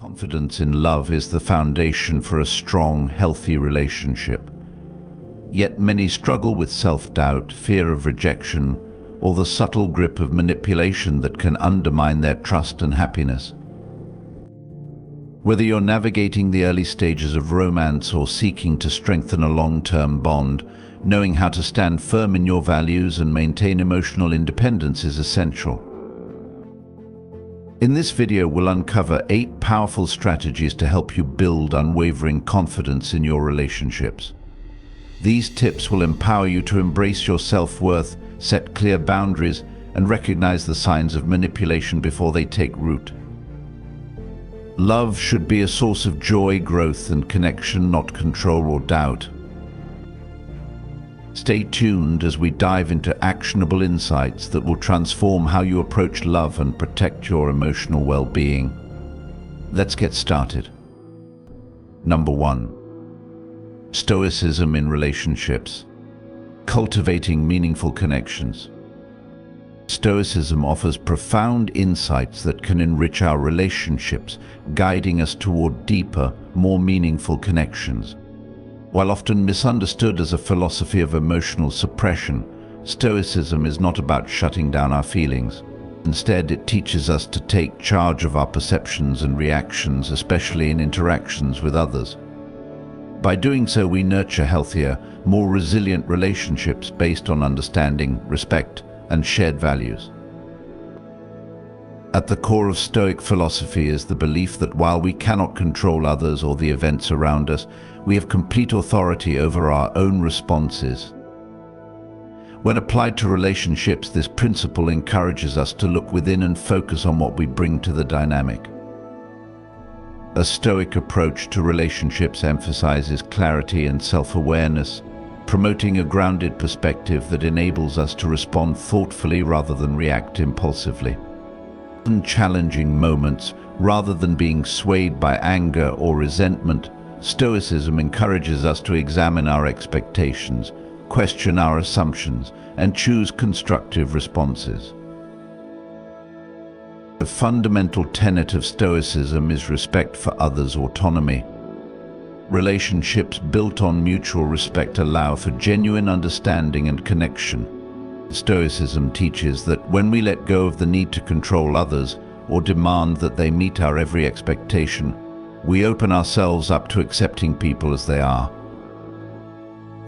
Confidence in love is the foundation for a strong, healthy relationship. Yet many struggle with self-doubt, fear of rejection, or the subtle grip of manipulation that can undermine their trust and happiness. Whether you're navigating the early stages of romance or seeking to strengthen a long-term bond, knowing how to stand firm in your values and maintain emotional independence is essential. In this video, we'll uncover 8 powerful strategies to help you build unwavering confidence in your relationships. These tips will empower you to embrace your self-worth, set clear boundaries, and recognize the signs of manipulation before they take root. Love should be a source of joy, growth, and connection, not control or doubt. Stay tuned as we dive into actionable insights that will transform how you approach love and protect your emotional well-being. Let's get started. Number 1. Stoicism in relationships. Cultivating meaningful connections. Stoicism offers profound insights that can enrich our relationships, guiding us toward deeper, more meaningful connections. While often misunderstood as a philosophy of emotional suppression, Stoicism is not about shutting down our feelings. Instead, it teaches us to take charge of our perceptions and reactions, especially in interactions with others. By doing so, we nurture healthier, more resilient relationships based on understanding, respect, and shared values. At the core of Stoic philosophy is the belief that while we cannot control others or the events around us, we have complete authority over our own responses. When applied to relationships, this principle encourages us to look within and focus on what we bring to the dynamic. A Stoic approach to relationships emphasizes clarity and self-awareness, promoting a grounded perspective that enables us to respond thoughtfully rather than react impulsively. In challenging moments, rather than being swayed by anger or resentment, Stoicism encourages us to examine our expectations, question our assumptions, and choose constructive responses. The fundamental tenet of Stoicism is respect for others' autonomy. Relationships built on mutual respect allow for genuine understanding and connection. Stoicism teaches that when we let go of the need to control others or demand that they meet our every expectation, we open ourselves up to accepting people as they are.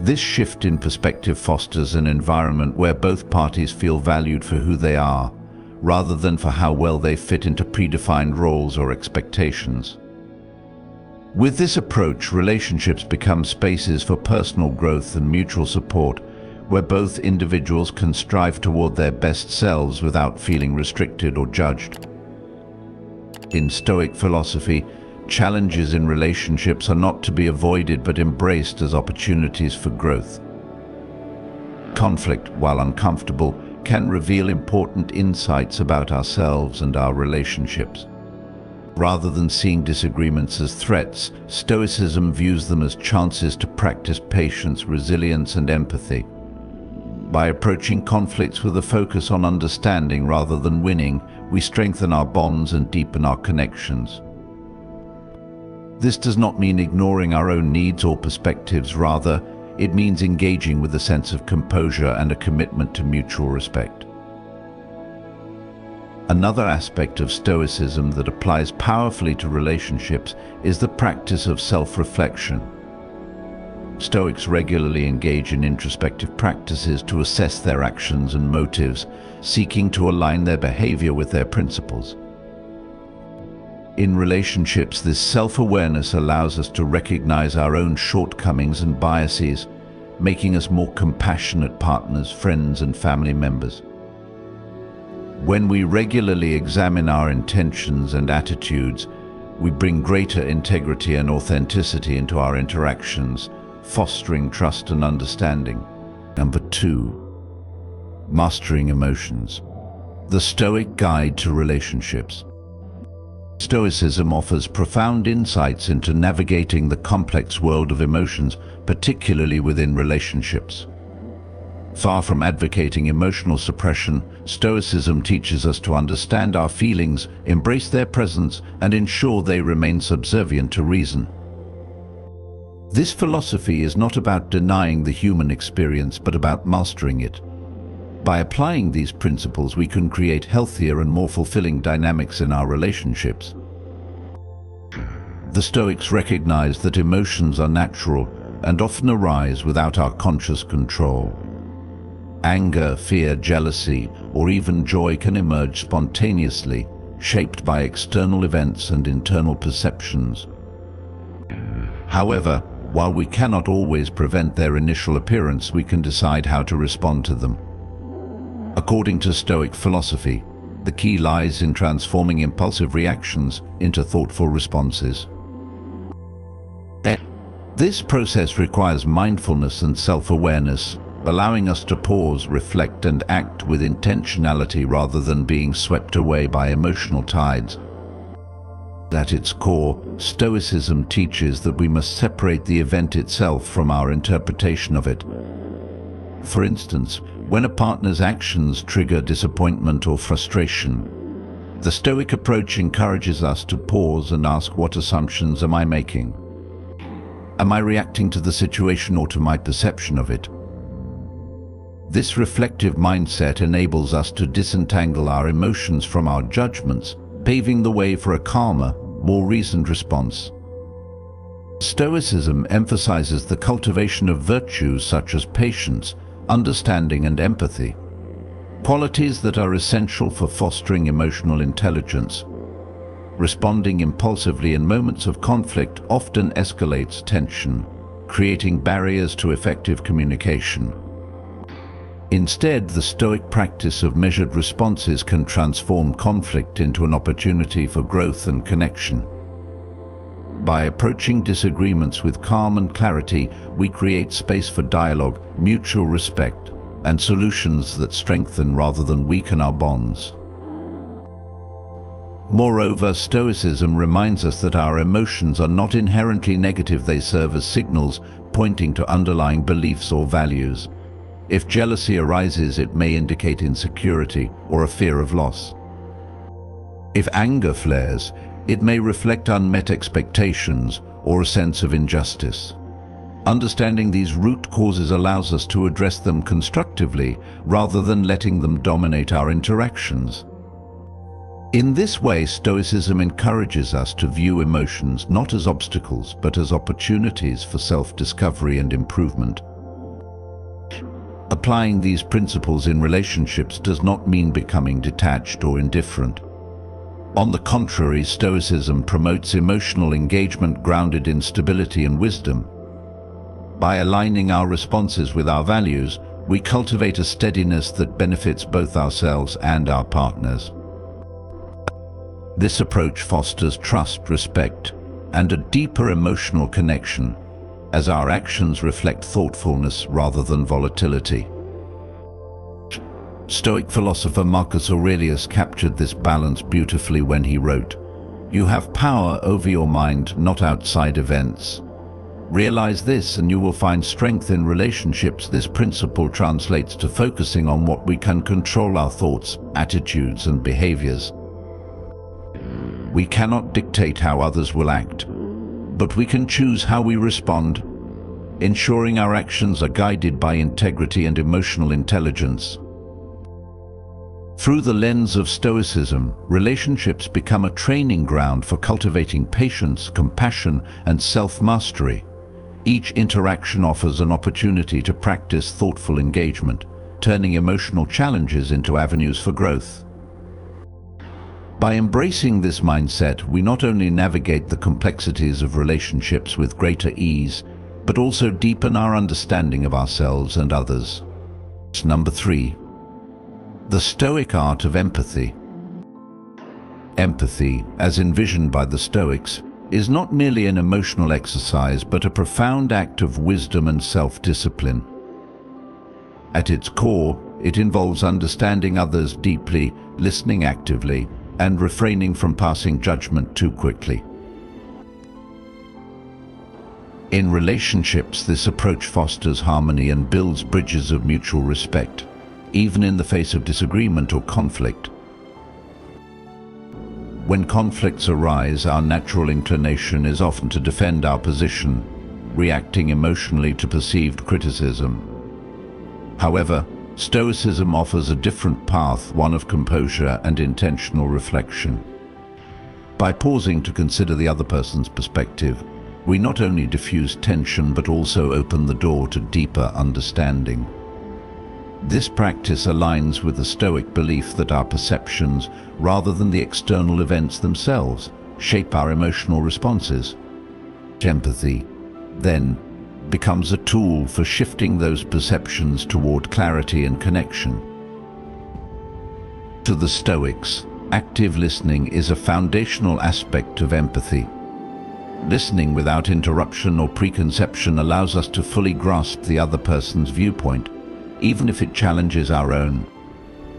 This shift in perspective fosters an environment where both parties feel valued for who they are, rather than for how well they fit into predefined roles or expectations. With this approach, relationships become spaces for personal growth and mutual support, where both individuals can strive toward their best selves without feeling restricted or judged. In Stoic philosophy, challenges in relationships are not to be avoided but embraced as opportunities for growth. Conflict, while uncomfortable, can reveal important insights about ourselves and our relationships. Rather than seeing disagreements as threats, Stoicism views them as chances to practice patience, resilience, and empathy. By approaching conflicts with a focus on understanding rather than winning, we strengthen our bonds and deepen our connections. This does not mean ignoring our own needs or perspectives. Rather, it means engaging with a sense of composure and a commitment to mutual respect. Another aspect of Stoicism that applies powerfully to relationships is the practice of self-reflection. Stoics regularly engage in introspective practices to assess their actions and motives, seeking to align their behavior with their principles. In relationships, this self-awareness allows us to recognize our own shortcomings and biases, making us more compassionate partners, friends, and family members. When we regularly examine our intentions and attitudes, we bring greater integrity and authenticity into our interactions, fostering trust and understanding. Number 2. Mastering emotions. The Stoic Guide to Relationships. Stoicism offers profound insights into navigating the complex world of emotions, particularly within relationships. Far from advocating emotional suppression, Stoicism teaches us to understand our feelings, embrace their presence, and ensure they remain subservient to reason. This philosophy is not about denying the human experience, but about mastering it. By applying these principles, we can create healthier and more fulfilling dynamics in our relationships. The Stoics recognize that emotions are natural and often arise without our conscious control. Anger, fear, jealousy, or even joy can emerge spontaneously, shaped by external events and internal perceptions. However, while we cannot always prevent their initial appearance, we can decide how to respond to them. According to Stoic philosophy, the key lies in transforming impulsive reactions into thoughtful responses. This process requires mindfulness and self-awareness, allowing us to pause, reflect, and act with intentionality rather than being swept away by emotional tides. At its core, Stoicism teaches that we must separate the event itself from our interpretation of it. For instance, when a partner's actions trigger disappointment or frustration, the Stoic approach encourages us to pause and ask, what assumptions am I making? Am I reacting to the situation or to my perception of it? This reflective mindset enables us to disentangle our emotions from our judgments, paving the way for a calmer, more reasoned response. Stoicism emphasizes the cultivation of virtues such as patience, understanding, and empathy, qualities that are essential for fostering emotional intelligence. Responding impulsively in moments of conflict often escalates tension, creating barriers to effective communication. Instead, the Stoic practice of measured responses can transform conflict into an opportunity for growth and connection. By approaching disagreements with calm and clarity, we create space for dialogue, mutual respect, and solutions that strengthen rather than weaken our bonds. Moreover, Stoicism reminds us that our emotions are not inherently negative. They serve as signals pointing to underlying beliefs or values. If jealousy arises, it may indicate insecurity or a fear of loss. If anger flares, it may reflect unmet expectations or a sense of injustice. Understanding these root causes allows us to address them constructively rather than letting them dominate our interactions. In this way, Stoicism encourages us to view emotions not as obstacles, but as opportunities for self-discovery and improvement. Applying these principles in relationships does not mean becoming detached or indifferent. On the contrary, Stoicism promotes emotional engagement grounded in stability and wisdom. By aligning our responses with our values, we cultivate a steadiness that benefits both ourselves and our partners. This approach fosters trust, respect, and a deeper emotional connection, as our actions reflect thoughtfulness rather than volatility. Stoic philosopher Marcus Aurelius captured this balance beautifully when he wrote, "You have power over your mind, not outside events. Realize this and you will find strength in relationships." This principle translates to focusing on what we can control: our thoughts, attitudes, and behaviors. We cannot dictate how others will act, but we can choose how we respond, ensuring our actions are guided by integrity and emotional intelligence. Through the lens of Stoicism, relationships become a training ground for cultivating patience, compassion, and self-mastery. Each interaction offers an opportunity to practice thoughtful engagement, turning emotional challenges into avenues for growth. By embracing this mindset, we not only navigate the complexities of relationships with greater ease, but also deepen our understanding of ourselves and others. Number 3. The Stoic art of empathy. Empathy, as envisioned by the Stoics, is not merely an emotional exercise, but a profound act of wisdom and self-discipline. At its core, it involves understanding others deeply, listening actively, and refraining from passing judgment too quickly. In relationships, this approach fosters harmony and builds bridges of mutual respect, even in the face of disagreement or conflict. When conflicts arise, our natural inclination is often to defend our position, reacting emotionally to perceived criticism. However, Stoicism offers a different path, one of composure and intentional reflection. By pausing to consider the other person's perspective, we not only diffuse tension but also open the door to deeper understanding. This practice aligns with the Stoic belief that our perceptions, rather than the external events themselves, shape our emotional responses. Empathy, then, becomes a tool for shifting those perceptions toward clarity and connection. To the Stoics, active listening is a foundational aspect of empathy. Listening without interruption or preconception allows us to fully grasp the other person's viewpoint, even if it challenges our own.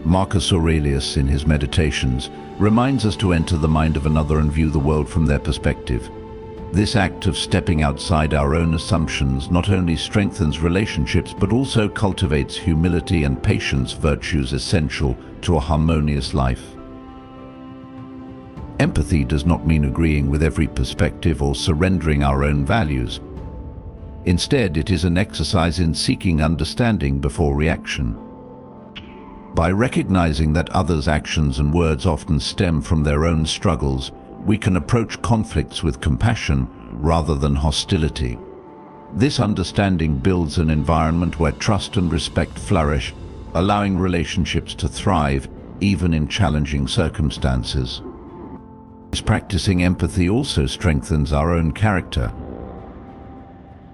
Marcus Aurelius, in his Meditations, reminds us to enter the mind of another and view the world from their perspective. This act of stepping outside our own assumptions not only strengthens relationships but also cultivates humility and patience, virtues essential to a harmonious life. Empathy does not mean agreeing with every perspective or surrendering our own values. Instead, it is an exercise in seeking understanding before reaction. By recognizing that others' actions and words often stem from their own struggles, we can approach conflicts with compassion rather than hostility. This understanding builds an environment where trust and respect flourish, allowing relationships to thrive even in challenging circumstances. Practicing empathy also strengthens our own character.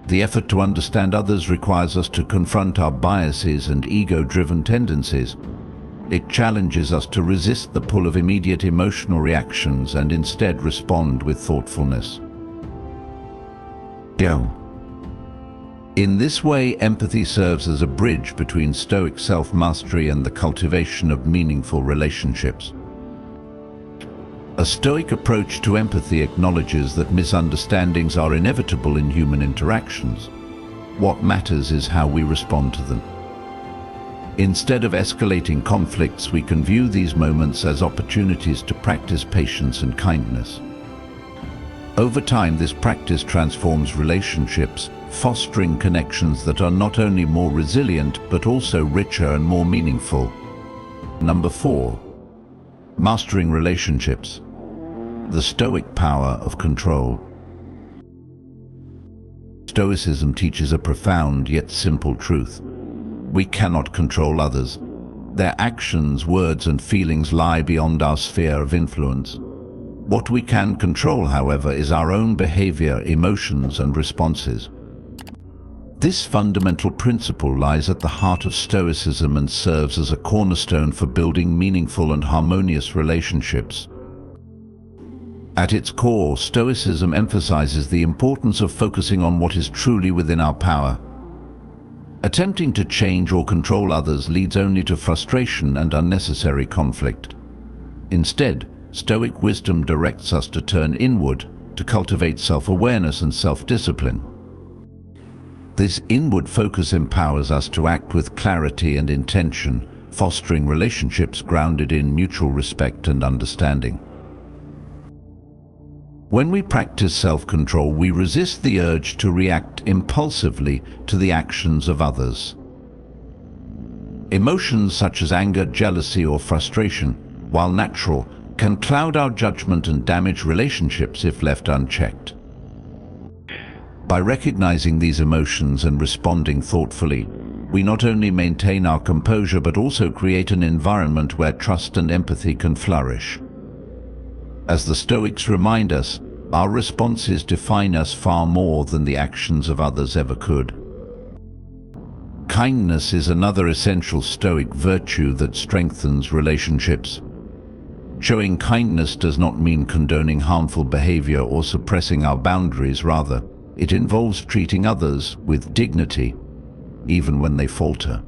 The effort to understand others requires us to confront our biases and ego-driven tendencies. It challenges us to resist the pull of immediate emotional reactions and instead respond with thoughtfulness. In this way, empathy serves as a bridge between Stoic self-mastery and the cultivation of meaningful relationships. A Stoic approach to empathy acknowledges that misunderstandings are inevitable in human interactions. What matters is how we respond to them. Instead of escalating conflicts, we can view these moments as opportunities to practice patience and kindness. Over time, this practice transforms relationships, fostering connections that are not only more resilient but also richer and more meaningful. Number 4. Mastering relationships. The Stoic power of control. Stoicism teaches a profound yet simple truth. We cannot control others. Their actions, words, and feelings lie beyond our sphere of influence. What we can control, however, is our own behavior, emotions, and responses. This fundamental principle lies at the heart of Stoicism and serves as a cornerstone for building meaningful and harmonious relationships. At its core, Stoicism emphasizes the importance of focusing on what is truly within our power. Attempting to change or control others leads only to frustration and unnecessary conflict. Instead, Stoic wisdom directs us to turn inward, to cultivate self-awareness and self-discipline. This inward focus empowers us to act with clarity and intention, fostering relationships grounded in mutual respect and understanding. When we practice self-control, we resist the urge to react impulsively to the actions of others. Emotions such as anger, jealousy, or frustration, while natural, can cloud our judgment and damage relationships if left unchecked. By recognizing these emotions and responding thoughtfully, we not only maintain our composure but also create an environment where trust and empathy can flourish. As the Stoics remind us, our responses define us far more than the actions of others ever could. Kindness is another essential Stoic virtue that strengthens relationships. Showing kindness does not mean condoning harmful behavior or suppressing our boundaries. Rather, it involves treating others with dignity, even when they falter.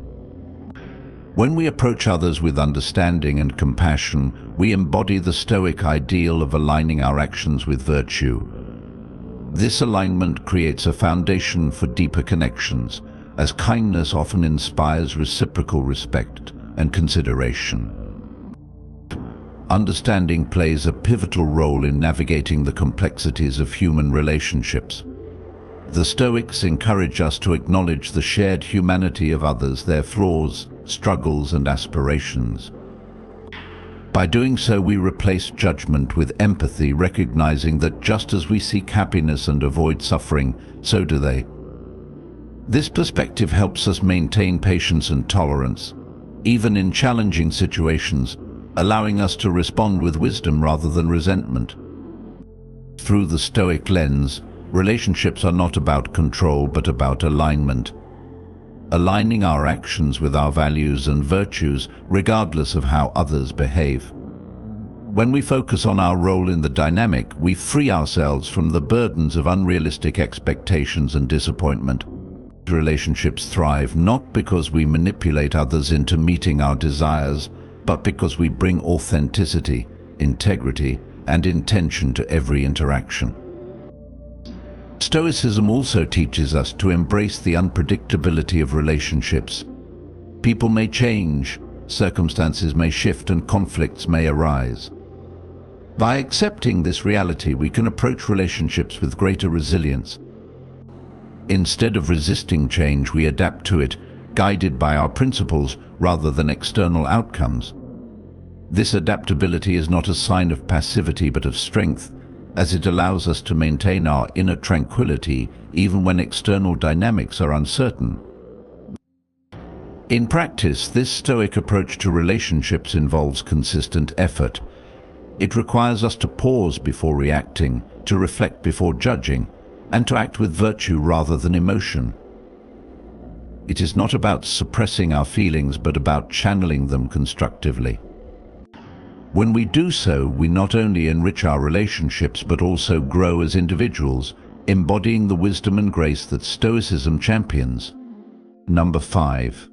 When we approach others with understanding and compassion, we embody the Stoic ideal of aligning our actions with virtue. This alignment creates a foundation for deeper connections, as kindness often inspires reciprocal respect and consideration. Understanding plays a pivotal role in navigating the complexities of human relationships. The Stoics encourage us to acknowledge the shared humanity of others, their flaws, struggles, and aspirations. By doing so, we replace judgment with empathy, recognizing that just as we seek happiness and avoid suffering, so do they. This perspective helps us maintain patience and tolerance, even in challenging situations, allowing us to respond with wisdom rather than resentment. Through the Stoic lens, relationships are not about control but about alignment. Aligning our actions with our values and virtues, regardless of how others behave. When we focus on our role in the dynamic, we free ourselves from the burdens of unrealistic expectations and disappointment. Relationships thrive not because we manipulate others into meeting our desires, but because we bring authenticity, integrity, and intention to every interaction. Stoicism also teaches us to embrace the unpredictability of relationships. People may change, circumstances may shift, and conflicts may arise. By accepting this reality, we can approach relationships with greater resilience. Instead of resisting change, we adapt to it, guided by our principles rather than external outcomes. This adaptability is not a sign of passivity but of strength, as it allows us to maintain our inner tranquility even when external dynamics are uncertain. In practice, this Stoic approach to relationships involves consistent effort. It requires us to pause before reacting, to reflect before judging, and to act with virtue rather than emotion. It is not about suppressing our feelings but about channeling them constructively. When we do so, we not only enrich our relationships but also grow as individuals, embodying the wisdom and grace that Stoicism champions. Number 5.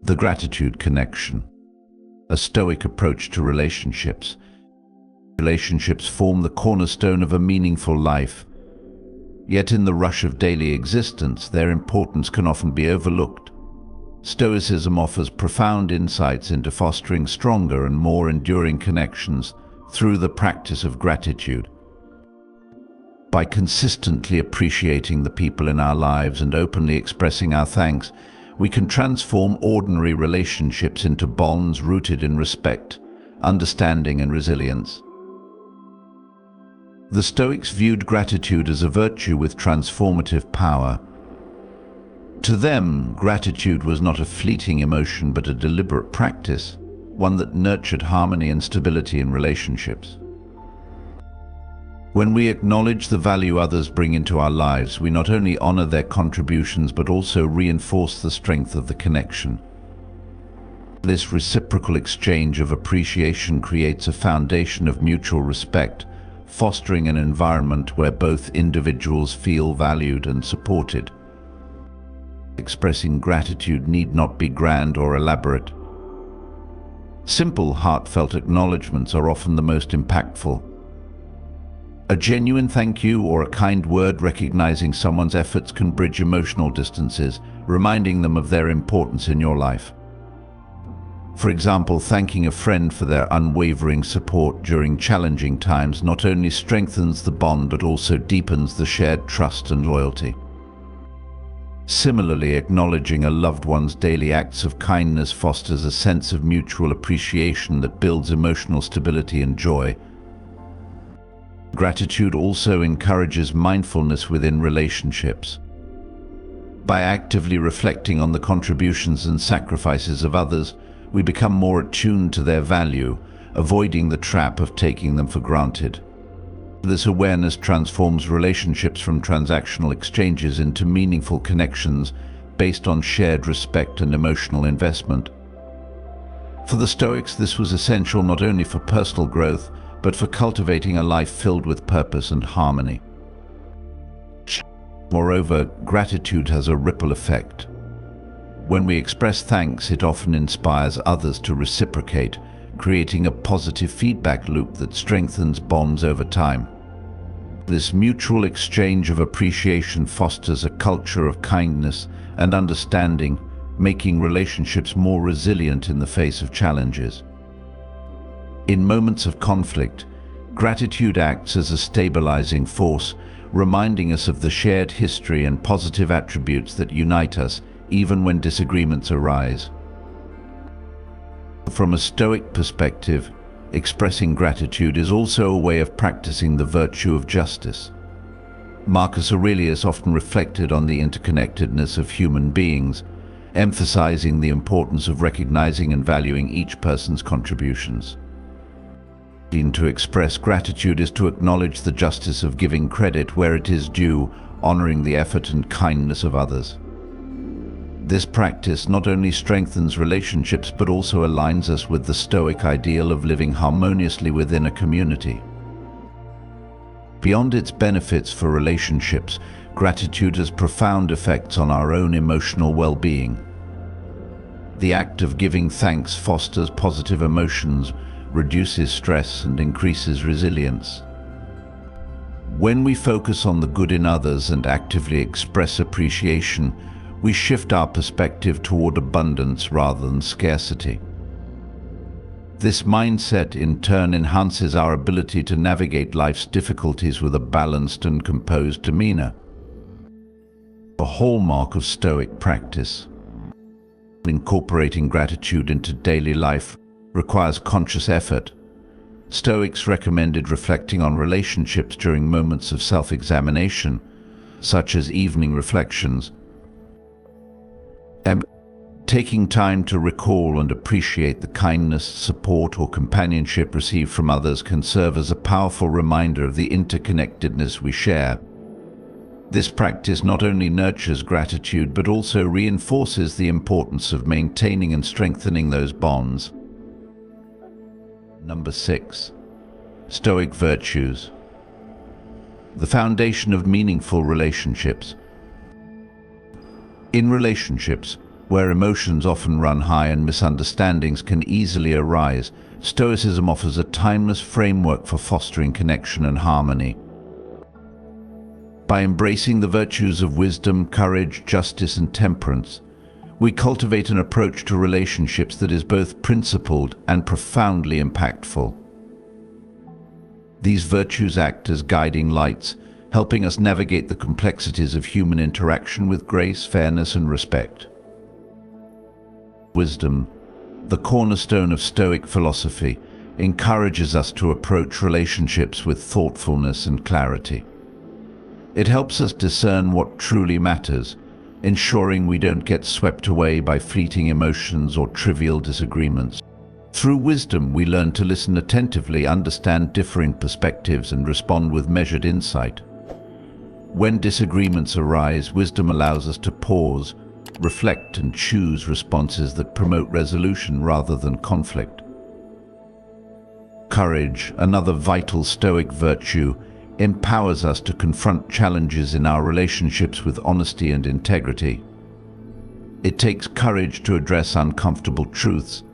The gratitude connection. A Stoic approach to relationships. Relationships form the cornerstone of a meaningful life. Yet in the rush of daily existence, their importance can often be overlooked. Stoicism offers profound insights into fostering stronger and more enduring connections through the practice of gratitude. By consistently appreciating the people in our lives and openly expressing our thanks, we can transform ordinary relationships into bonds rooted in respect, understanding, and resilience. The Stoics viewed gratitude as a virtue with transformative power. To them, gratitude was not a fleeting emotion but a deliberate practice, one that nurtured harmony and stability in relationships. When we acknowledge the value others bring into our lives, we not only honor their contributions but also reinforce the strength of the connection. This reciprocal exchange of appreciation creates a foundation of mutual respect, fostering an environment where both individuals feel valued and supported. Expressing gratitude need not be grand or elaborate. Simple, heartfelt acknowledgements are often the most impactful. A genuine thank you or a kind word recognizing someone's efforts can bridge emotional distances, reminding them of their importance in your life. For example, thanking a friend for their unwavering support during challenging times not only strengthens the bond but also deepens the shared trust and loyalty. Similarly, acknowledging a loved one's daily acts of kindness fosters a sense of mutual appreciation that builds emotional stability and joy. Gratitude also encourages mindfulness within relationships. By actively reflecting on the contributions and sacrifices of others, we become more attuned to their value, avoiding the trap of taking them for granted. This awareness transforms relationships from transactional exchanges into meaningful connections based on shared respect and emotional investment. For the Stoics, this was essential not only for personal growth, but for cultivating a life filled with purpose and harmony. Moreover, gratitude has a ripple effect. When we express thanks, it often inspires others to reciprocate, creating a positive feedback loop that strengthens bonds over time. This mutual exchange of appreciation fosters a culture of kindness and understanding, making relationships more resilient in the face of challenges. In moments of conflict, gratitude acts as a stabilizing force, reminding us of the shared history and positive attributes that unite us, even when disagreements arise. From a Stoic perspective, expressing gratitude is also a way of practicing the virtue of justice. Marcus Aurelius often reflected on the interconnectedness of human beings, emphasizing the importance of recognizing and valuing each person's contributions. To express gratitude is to acknowledge the justice of giving credit where it is due, honoring the effort and kindness of others. This practice not only strengthens relationships but also aligns us with the Stoic ideal of living harmoniously within a community. Beyond its benefits for relationships, gratitude has profound effects on our own emotional well-being. The act of giving thanks fosters positive emotions, reduces stress, and increases resilience. When we focus on the good in others and actively express appreciation, we shift our perspective toward abundance rather than scarcity. This mindset in turn enhances our ability to navigate life's difficulties with a balanced and composed demeanor. A hallmark of Stoic practice. Incorporating gratitude into daily life requires conscious effort. Stoics recommended reflecting on relationships during moments of self-examination, such as evening reflections. Taking time to recall and appreciate the kindness, support, or companionship received from others can serve as a powerful reminder of the interconnectedness we share. This practice not only nurtures gratitude but also reinforces the importance of maintaining and strengthening those bonds. Number 6. Stoic virtues. The foundation of meaningful relationships. In relationships, where emotions often run high and misunderstandings can easily arise, Stoicism offers a timeless framework for fostering connection and harmony. By embracing the virtues of wisdom, courage, justice, and temperance, we cultivate an approach to relationships that is both principled and profoundly impactful. These virtues act as guiding lights, helping us navigate the complexities of human interaction with grace, fairness, and respect. Wisdom, the cornerstone of Stoic philosophy, encourages us to approach relationships with thoughtfulness and clarity. It helps us discern what truly matters, ensuring we don't get swept away by fleeting emotions or trivial disagreements. Through wisdom, we learn to listen attentively, understand differing perspectives, and respond with measured insight. When disagreements arise, wisdom allows us to pause, reflect, and choose responses that promote resolution rather than conflict. Courage, another vital Stoic virtue, empowers us to confront challenges in our relationships with honesty and integrity. It takes courage to address uncomfortable truths,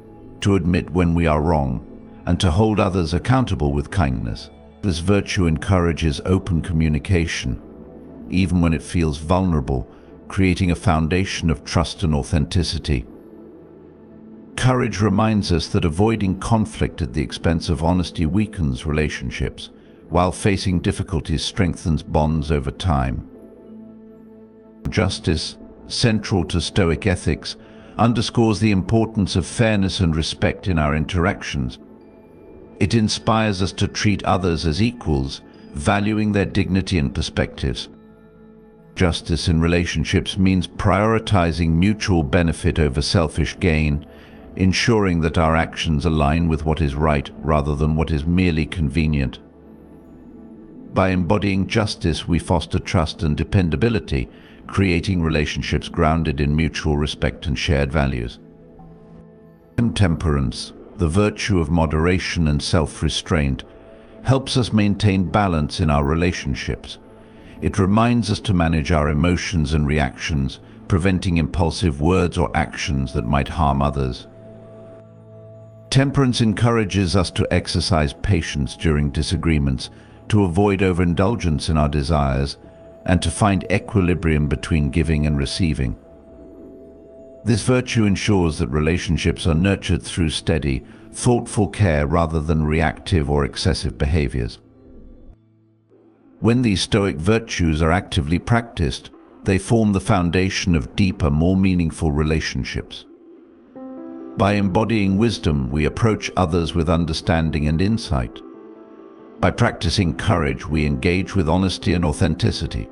to admit when we are wrong, and to hold others accountable with kindness. This virtue encourages open communication, even when it feels vulnerable, creating a foundation of trust and authenticity. Courage reminds us that avoiding conflict at the expense of honesty weakens relationships, while facing difficulties strengthens bonds over time. Justice, central to Stoic ethics, underscores the importance of fairness and respect in our interactions. It inspires us to treat others as equals, valuing their dignity and perspectives. Justice in relationships means prioritizing mutual benefit over selfish gain, ensuring that our actions align with what is right rather than what is merely convenient. By embodying justice, we foster trust and dependability, creating relationships grounded in mutual respect and shared values. Temperance, the virtue of moderation and self-restraint, helps us maintain balance in our relationships. It reminds us to manage our emotions and reactions, preventing impulsive words or actions that might harm others. Temperance encourages us to exercise patience during disagreements, to avoid overindulgence in our desires, and to find equilibrium between giving and receiving. This virtue ensures that relationships are nurtured through steady, thoughtful care rather than reactive or excessive behaviors. When these Stoic virtues are actively practiced, they form the foundation of deeper, more meaningful relationships. By embodying wisdom, we approach others with understanding and insight. By practicing courage, we engage with honesty and authenticity.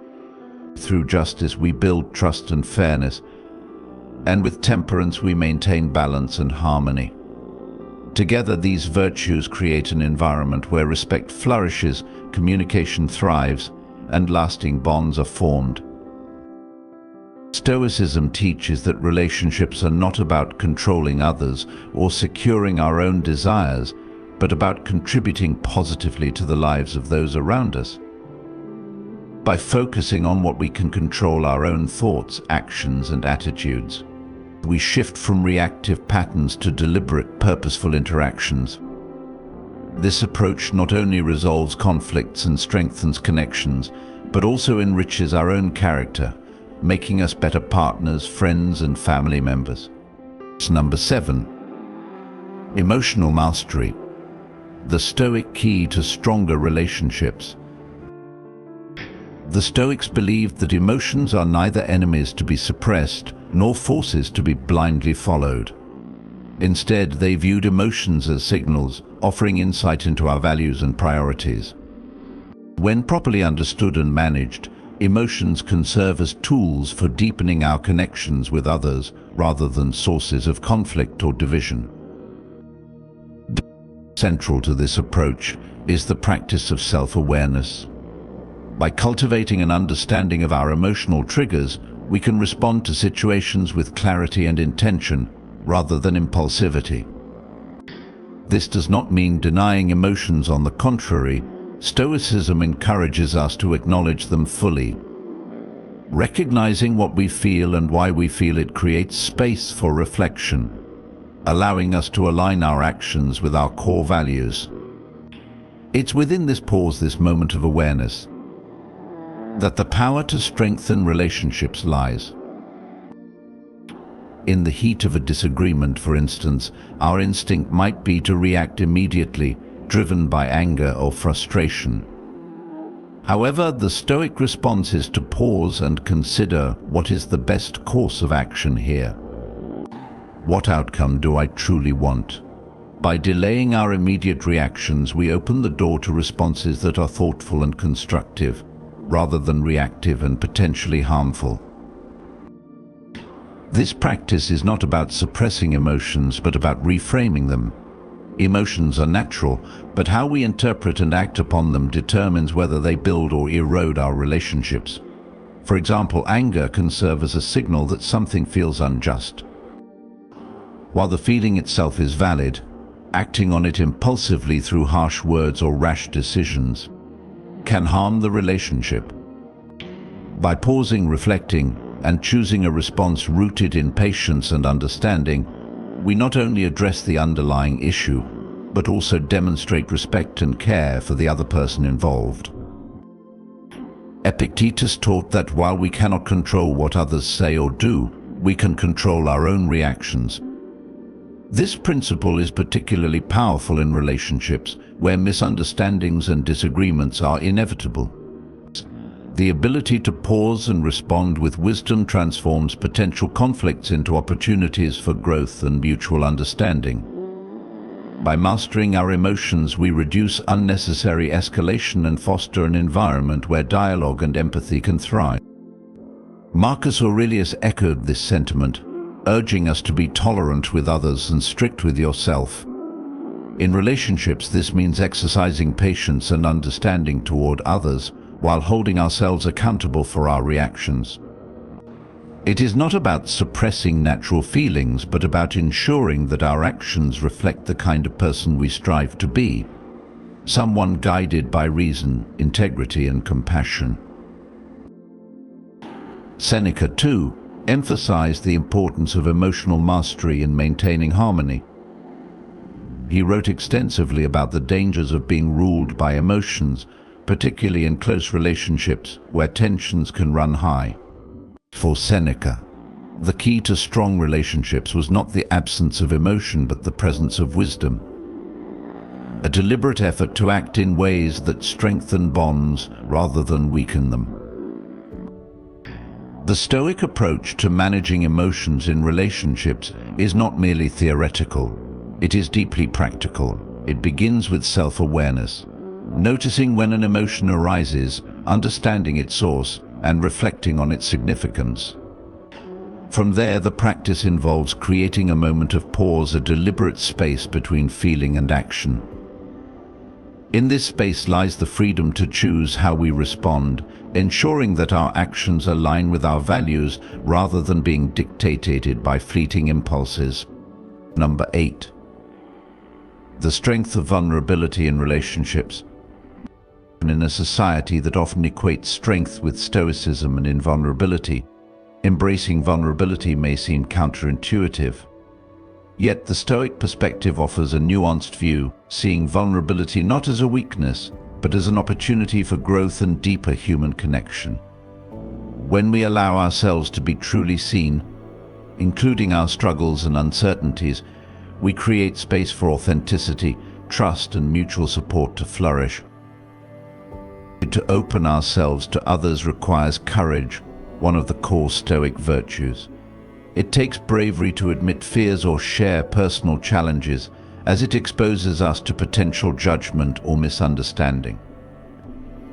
Through justice, we build trust and fairness, and with temperance, we maintain balance and harmony. Together, these virtues create an environment where respect flourishes, communication thrives, and lasting bonds are formed. Stoicism teaches that relationships are not about controlling others or securing our own desires, but about contributing positively to the lives of those around us. By focusing on what we can control, our own thoughts, actions, and attitudes, we shift from reactive patterns to deliberate, purposeful interactions. This approach not only resolves conflicts and strengthens connections, but also enriches our own character, making us better partners, friends, and family members. Number 7. Emotional mastery. The Stoic key to stronger relationships. The Stoics believed that emotions are neither enemies to be suppressed nor forces to be blindly followed. Instead, they viewed emotions as signals, offering insight into our values and priorities. When properly understood and managed, emotions can serve as tools for deepening our connections with others rather than sources of conflict or division. Central to this approach is the practice of self-awareness. By cultivating an understanding of our emotional triggers, we can respond to situations with clarity and intention rather than impulsivity. This does not mean denying emotions. On the contrary, Stoicism encourages us to acknowledge them fully. Recognizing what we feel and why we feel it creates space for reflection, allowing us to align our actions with our core values. It's within this pause, this moment of awareness, that the power to strengthen relationships lies. In the heat of a disagreement, for instance, our instinct might be to react immediately, driven by anger or frustration. However, the Stoic response is to pause and consider what is the best course of action here. What outcome do I truly want? By delaying our immediate reactions, we open the door to responses that are thoughtful and constructive, rather than reactive and potentially harmful. This practice is not about suppressing emotions, but about reframing them. Emotions are natural, but how we interpret and act upon them determines whether they build or erode our relationships. For example, anger can serve as a signal that something feels unjust. While the feeling itself is valid, acting on it impulsively through harsh words or rash decisions can harm the relationship. By pausing, reflecting, and choosing a response rooted in patience and understanding, we not only address the underlying issue, but also demonstrate respect and care for the other person involved. Epictetus taught that while we cannot control what others say or do, we can control our own reactions. This principle is particularly powerful in relationships where misunderstandings and disagreements are inevitable. The ability to pause and respond with wisdom transforms potential conflicts into opportunities for growth and mutual understanding. By mastering our emotions, we reduce unnecessary escalation and foster an environment where dialogue and empathy can thrive. Marcus Aurelius echoed this sentiment, urging us to be tolerant with others and strict with yourself. In relationships, this means exercising patience and understanding toward others, while holding ourselves accountable for our reactions. It is not about suppressing natural feelings, but about ensuring that our actions reflect the kind of person we strive to be, someone guided by reason, integrity, and compassion. Seneca, too, emphasized the importance of emotional mastery in maintaining harmony. He wrote extensively about the dangers of being ruled by emotions, particularly in close relationships where tensions can run high. For Seneca, the key to strong relationships was not the absence of emotion but the presence of wisdom. A deliberate effort to act in ways that strengthen bonds rather than weaken them. The Stoic approach to managing emotions in relationships is not merely theoretical, it is deeply practical. It begins with self-awareness, noticing when an emotion arises, understanding its source, and reflecting on its significance. From there, the practice involves creating a moment of pause, a deliberate space between feeling and action. In this space lies the freedom to choose how we respond, ensuring that our actions align with our values rather than being dictated by fleeting impulses. Number 8. The strength of vulnerability in relationships. In a society that often equates strength with stoicism and invulnerability, embracing vulnerability may seem counterintuitive. Yet the Stoic perspective offers a nuanced view, seeing vulnerability not as a weakness, but as an opportunity for growth and deeper human connection. When we allow ourselves to be truly seen, including our struggles and uncertainties, we create space for authenticity, trust, and mutual support to flourish. To open ourselves to others requires courage, one of the core Stoic virtues. It takes bravery to admit fears or share personal challenges, as it exposes us to potential judgment or misunderstanding.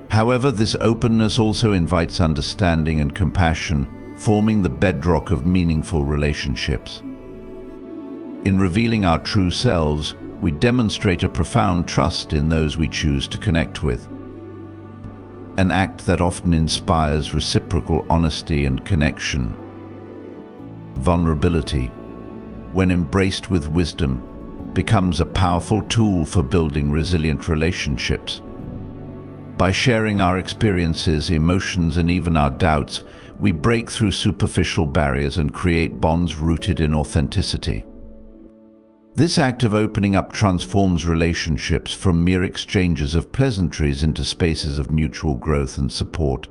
However, this openness also invites understanding and compassion, forming the bedrock of meaningful relationships. In revealing our true selves, we demonstrate a profound trust in those we choose to connect with. An act that often inspires reciprocal honesty and connection. Vulnerability, when embraced with wisdom, becomes a powerful tool for building resilient relationships. By sharing our experiences, emotions, and even our doubts, we break through superficial barriers and create bonds rooted in authenticity. This act of opening up transforms relationships from mere exchanges of pleasantries into spaces of mutual growth and support.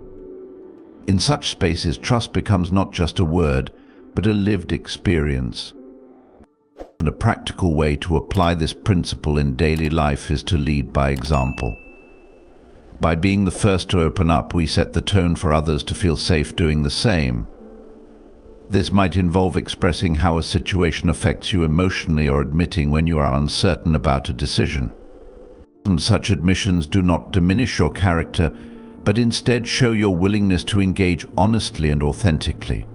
In such spaces, trust becomes not just a word, but a lived experience. And a practical way to apply this principle in daily life is to lead by example. By being the first to open up, we set the tone for others to feel safe doing the same. This might involve expressing how a situation affects you emotionally or admitting when you are uncertain about a decision. And such admissions do not diminish your character, but instead show your willingness to engage honestly and authentically.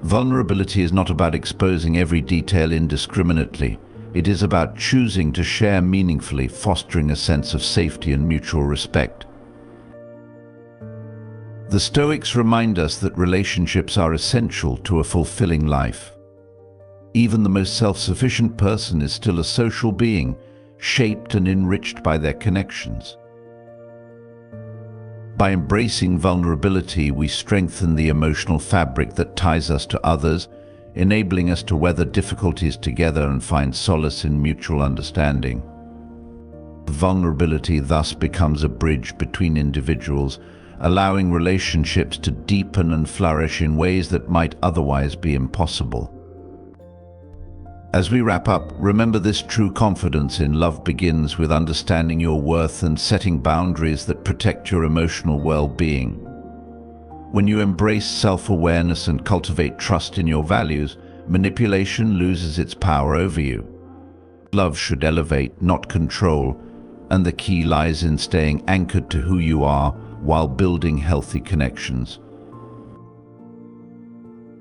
Vulnerability is not about exposing every detail indiscriminately. It is about choosing to share meaningfully, fostering a sense of safety and mutual respect. The Stoics remind us that relationships are essential to a fulfilling life. Even the most self-sufficient person is still a social being, shaped and enriched by their connections. By embracing vulnerability, we strengthen the emotional fabric that ties us to others, enabling us to weather difficulties together and find solace in mutual understanding. Vulnerability thus becomes a bridge between individuals, allowing relationships to deepen and flourish in ways that might otherwise be impossible. As we wrap up, remember this: true confidence in love begins with understanding your worth and setting boundaries that protect your emotional well-being. When you embrace self-awareness and cultivate trust in your values, manipulation loses its power over you. Love should elevate, not control, and the key lies in staying anchored to who you are while building healthy connections.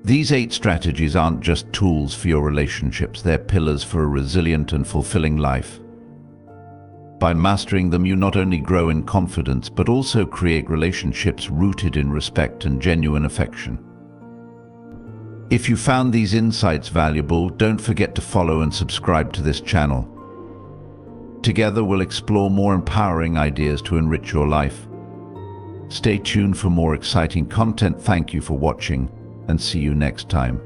These 8 strategies aren't just tools for your relationships, they're pillars for a resilient and fulfilling life. By mastering them, you not only grow in confidence, but also create relationships rooted in respect and genuine affection. If you found these insights valuable, don't forget to follow and subscribe to this channel. Together, we'll explore more empowering ideas to enrich your life. Stay tuned for more exciting content. Thank you for watching, and see you next time.